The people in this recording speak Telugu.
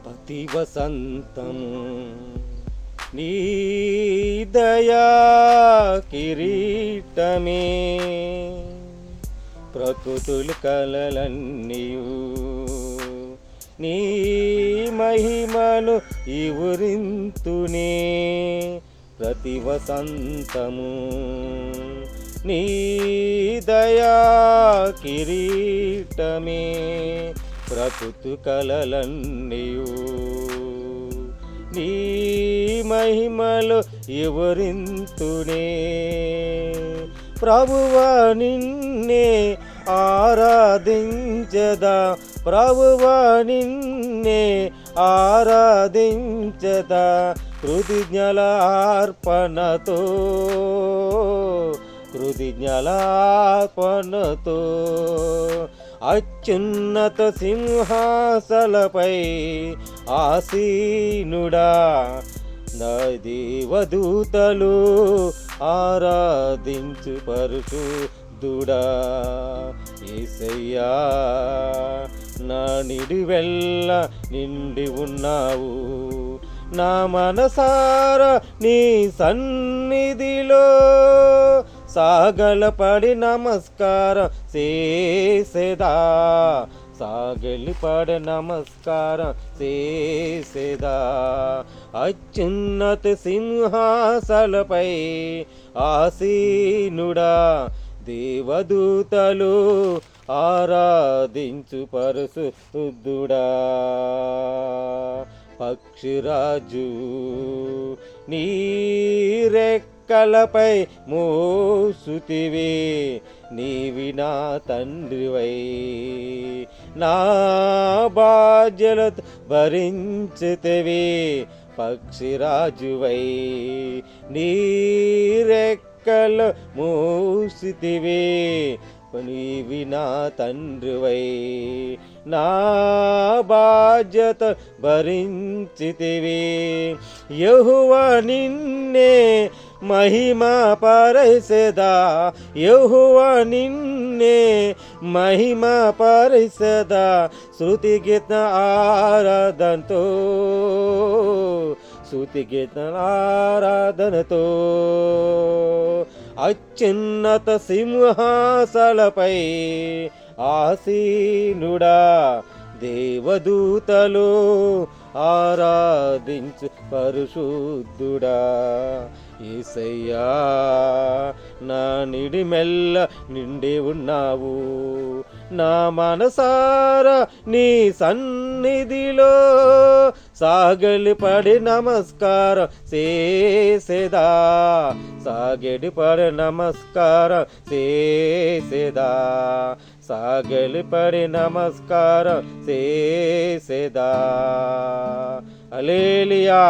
ప్రతి వసంతము నీ దయా కిరీటమే, ప్రకృతులు కలలన్నీయు నీ మహిమను ఇవురింతునే. ప్రతి వసంతము నీ దయా కిరీటమే, ప్రకృతి కలలన్నీయు నీ మహిమలు ఎవరింతునే. ప్రభువా నిన్నే ఆరాధించదా, ప్రభువా నిన్నే ఆరాధించదా, కృతజ్ఞలార్పణతో కృతజ్ఞలార్పణతో. అత్యున్నత సింహాసనపై ఆసీనుడా, నా దేవదూతలు ఆరాధించు పరిశుద్ధుడా. యేసయ్యా నా నిడివెల్ల నిండి ఉన్నావు, నా మనసారా నీ సన్నిధిలో సాగలపడి నమస్కారం చేసేదా, సాగలిపడి నమస్కారం చేసేదా. అత్యున్నత సింహాసనపై ఆసీనుడా, దేవదూతలు ఆరాధించు పరిశుద్ధుడా. పక్షిరాజు నీ రెక్కలపై మోసుతివి, నీవి నా తండ్రివై నా బాధ్యతలు భరించితివి. పక్షిరాజువై నీ రెక్కలు మోసితివి, నీవి నా తండ్రివై నా బాధ్యత భరించితివి. యెహోవా నిన్నే మహిమా పరచెదా, యెహోవా నిన్నే మహిమా పరచెదా, స్తుతి గీత ఆరాధనతో స్తుతి గీత ఆరాధనతో. అత్యున్నత సింహాసనపై ఆసీనుడా, దేవదూతలు ఆరాధించు పరిశుద్ధుడా. యేసయ్యా నా నిడిమెల్ల నిండి ఉన్నావు, నా మనసారా నీ సన్నిధిలో సాగలిపడి నమస్కారం చేసేదా, సాగలిపడి నమస్కారం చేసేదా, సాగలిపడి నమస్కారం చేసేదా. హల్లెలూయా.